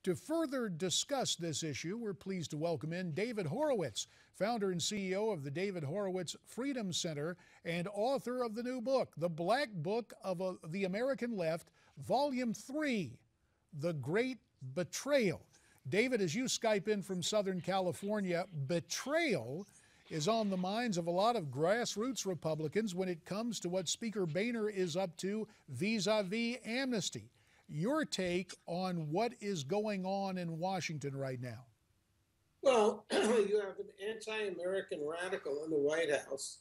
To further discuss this issue, we're pleased to welcome in David Horowitz, founder and CEO of the David Horowitz Freedom Center and author of the new book, The Black Book of the American Left, Volume 3, The Great Betrayal. David, as you Skype in from Southern California, betrayal is on the minds of a lot of grassroots Republicans when it comes to what Speaker Boehner is up to vis-a-vis amnesty. Your take on what is going on in Washington right now? Well, you have an anti-American radical in the White House.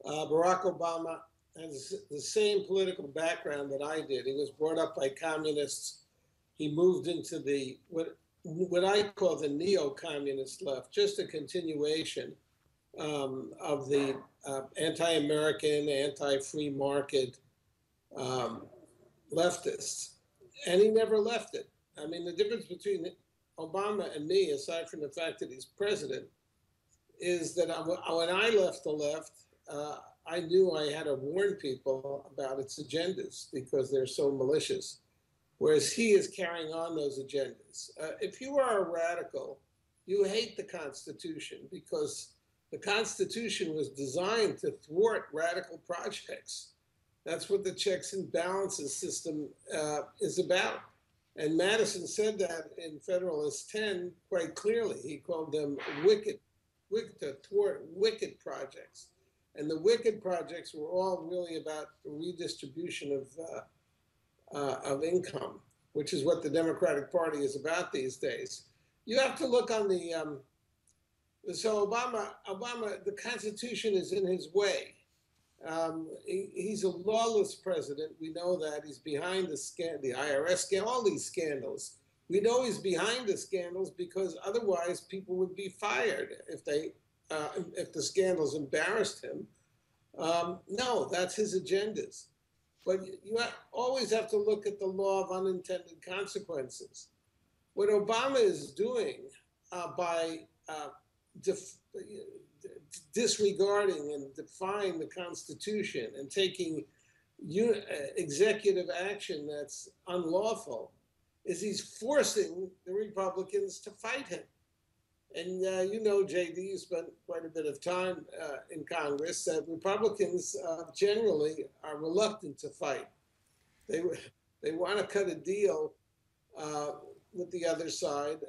Barack Obama has the same political background that I did. He was brought up by communists. He moved into the what I call the neo-communist left, just a continuation of the anti-American, anti-free market leftists. And he never left it. I mean, the difference between Obama and me, aside from the fact that he's president, is that when I left the left, I knew I had to warn people about its agendas because they're so malicious, whereas he is carrying on those agendas. If you are a radical, you hate the Constitution because the Constitution was designed to thwart radical projects. That's what the checks and balances system is about. And Madison said that in Federalist 10 quite clearly. He called them wicked to thwart wicked projects. And the wicked projects were all really about the redistribution of income, which is what the Democratic Party is about these days. You have to look on the, so Obama, the Constitution is in his way. He's a lawless president. We know that. He's behind the IRS scandal, all these scandals. We know he's behind the scandals because otherwise people would be fired if the scandals embarrassed him. No, that's his agendas. But you always have to look at the law of unintended consequences. What Obama is doing by disregarding and defying the Constitution and taking executive action that's unlawful is he's forcing the Republicans to fight him. And you know, JD, you spent quite a bit of time in Congress, that Republicans generally are reluctant to fight. They want to cut a deal with the other side,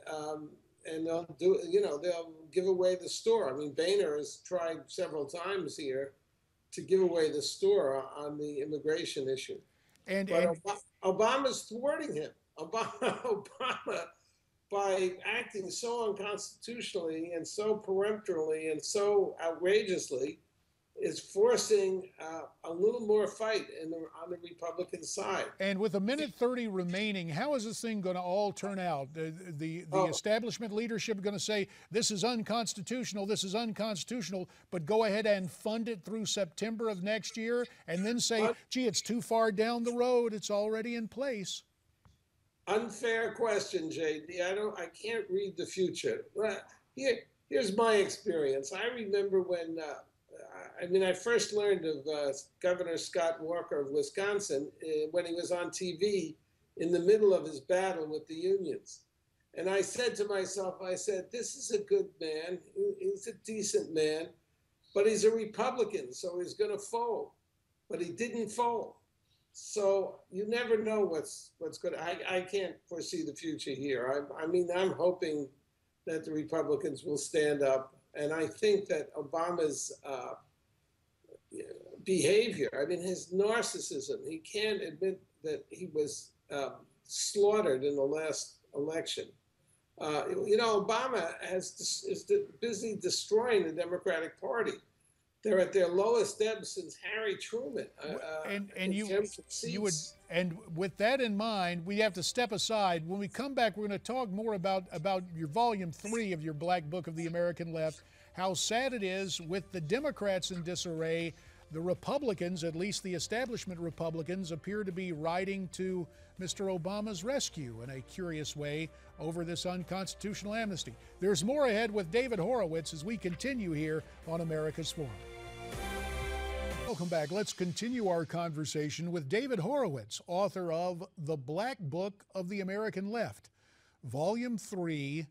and they'll do, they'll give away the store. I mean, Boehner has tried several times here to give away the store on the immigration issue. But Obama's thwarting him. Obama, by acting so unconstitutionally and so peremptorily and so outrageously, is forcing a little more fight on the Republican side. And with 1:30 remaining, how is this thing going to all turn out? The establishment leadership going to say, this is unconstitutional, but go ahead and fund it through September of next year, and then say, gee, it's too far down the road, it's already in place? Unfair question, JD. I can't read the future. Here's my experience. I remember when I first learned of Governor Scott Walker of Wisconsin when he was on TV in the middle of his battle with the unions. And I said to myself, this is a good man. He's a decent man, but he's a Republican, so he's going to fold. But he didn't fold. So you never know what's going to, I can't foresee the future here. I'm hoping that the Republicans will stand up. And I think that Obama's behavior, his narcissism, he can't admit that he was slaughtered in the last election. Obama is busy destroying the Democratic Party. They're at their lowest ebb since Harry Truman. And with that in mind, we have to step aside. When we come back, we're going to talk more about your Volume 3 of your Black Book of the American Left, how sad it is with the Democrats in disarray. The Republicans, at least the establishment Republicans, appear to be riding to Mr. Obama's rescue in a curious way over this unconstitutional amnesty. There's more ahead with David Horowitz as we continue here on America's Forum. Welcome back. Let's continue our conversation with David Horowitz, author of The Black Book of the American Left, Volume 3,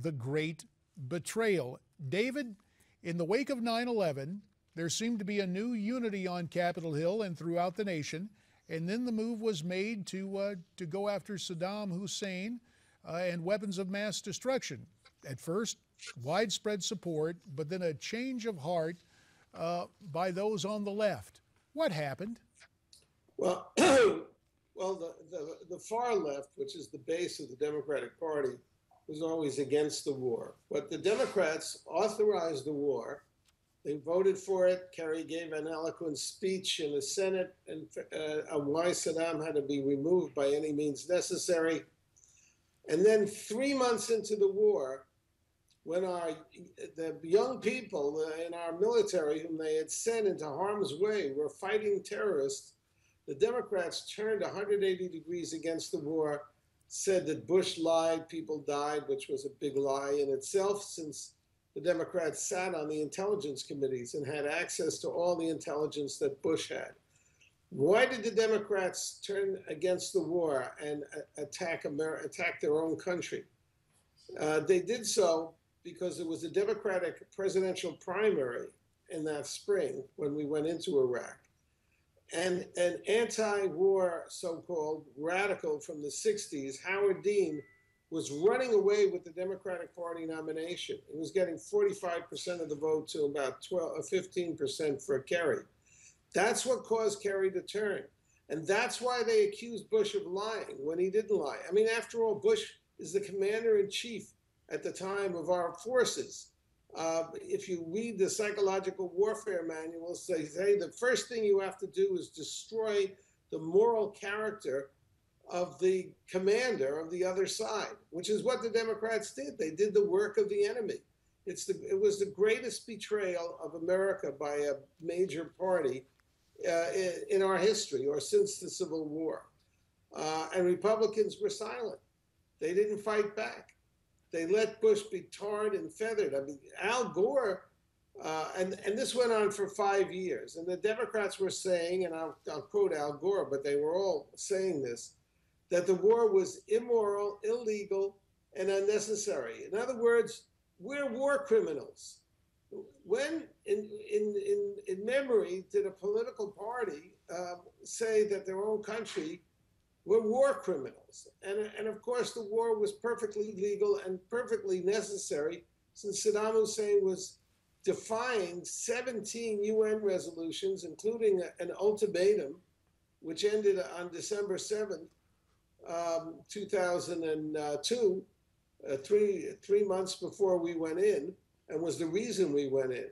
The Great Betrayal. David, in the wake of 9/11, there seemed to be a new unity on Capitol Hill and throughout the nation, and then the move was made to go after Saddam Hussein and weapons of mass destruction. At first, widespread support, but then a change of heart by those on the left. What happened? Well, well, the far left, which is the base of the Democratic Party, was always against the war. But the Democrats authorized the war. They voted for it. Kerry gave an eloquent speech in the Senate and on why Saddam had to be removed by any means necessary. And then 3 months into the war, when the young people in our military, whom they had sent into harm's way, were fighting terrorists, the Democrats turned 180 degrees against the war, said that Bush lied, people died, which was a big lie in itself, since the Democrats sat on the intelligence committees and had access to all the intelligence that Bush had. Why did the Democrats turn against the war and attack their own country? They did so because there was a Democratic presidential primary in that spring when we went into Iraq. And an anti-war so-called radical from the 60s, Howard Dean, was running away with the Democratic Party nomination. He was getting 45% of the vote to about 15% for Kerry. That's what caused Kerry to turn. And that's why they accused Bush of lying when he didn't lie. I mean, after all, Bush is the commander-in-chief at the time of our forces. If you read the psychological warfare manuals, they say the first thing you have to do is destroy the moral character of the commander of the other side, which is what the Democrats did. They did the work of the enemy. It was the greatest betrayal of America by a major party in our history, or since the Civil War. And Republicans were silent. They didn't fight back. They let Bush be tarred and feathered. I mean, Al Gore, and this went on for 5 years. And the Democrats were saying, and I'll quote Al Gore, but they were all saying this, that the war was immoral, illegal, and unnecessary. In other words, we're war criminals. When, in memory, did a political party say that their own country were war criminals? And of course, the war was perfectly legal and perfectly necessary, since Saddam Hussein was defying 17 UN resolutions, including an ultimatum, which ended on December 7th, 2002, three months before we went in, and was the reason we went in.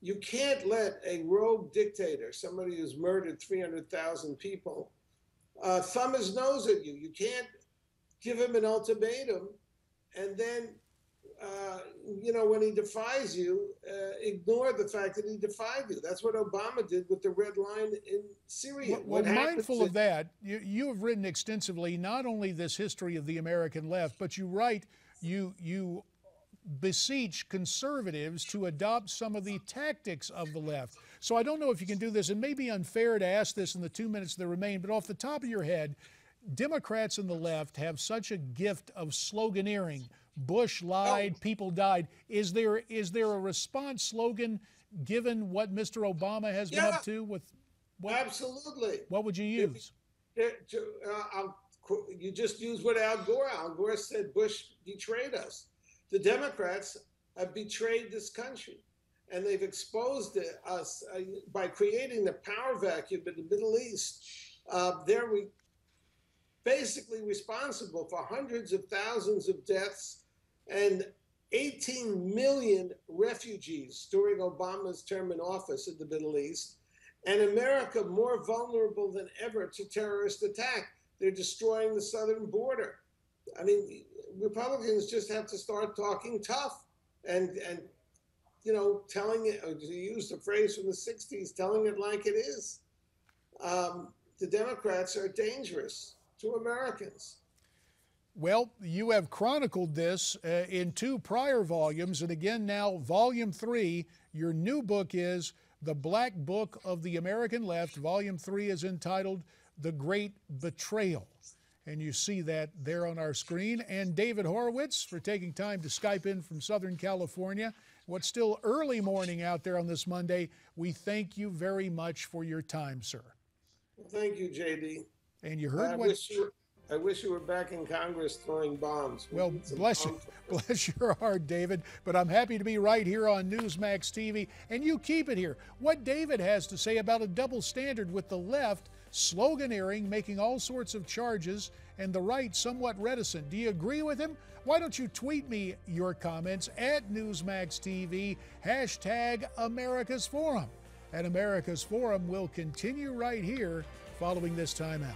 You can't let a rogue dictator, somebody who's murdered 300,000 people, thumb his nose at you. You can't give him an ultimatum and then, when he defies you, ignore the fact that he defied you. That's what Obama did with the red line in Syria. Well, mindful of that, you have written extensively not only this history of the American left, but you write, you beseech conservatives to adopt some of the tactics of the left. So I don't know if you can do this. It may be unfair to ask this in the 2 minutes that remain, but off the top of your head, Democrats and the left have such a gift of sloganeering. Bush lied, people died. Is there a response slogan given what Mr. Obama has been up to? Absolutely. What would you use? You just use what Al Gore said, Bush betrayed us. The Democrats have betrayed this country, and they've exposed us by creating the power vacuum in the Middle East. They're basically responsible for hundreds of thousands of deaths and 18 million refugees during Obama's term in office in the Middle East, and America more vulnerable than ever to terrorist attack. They're destroying the southern border. I mean, Republicans just have to start talking tough and telling it, or to use the phrase from the 60s, telling it like it is. The Democrats are dangerous to Americans. Well, you have chronicled this in 2 prior volumes, and again now, Volume 3. Your new book is The Black Book of the American Left. Volume 3 is entitled The Great Betrayal. and you see that there on our screen. And David Horowitz for taking time to Skype in from Southern California. What's still early morning out there on this Monday. We thank you very much for your time, sir. Well, thank you, JD. And you heard I wish you were back in Congress throwing bombs. Well, bless your heart, David. But I'm happy to be right here on Newsmax TV, and you keep it here. What David has to say about a double standard with the left sloganeering, making all sorts of charges, and the right somewhat reticent. Do you agree with him? Why don't you tweet me your comments at Newsmax TV, #America's Forum. And America's Forum will continue right here following this timeout.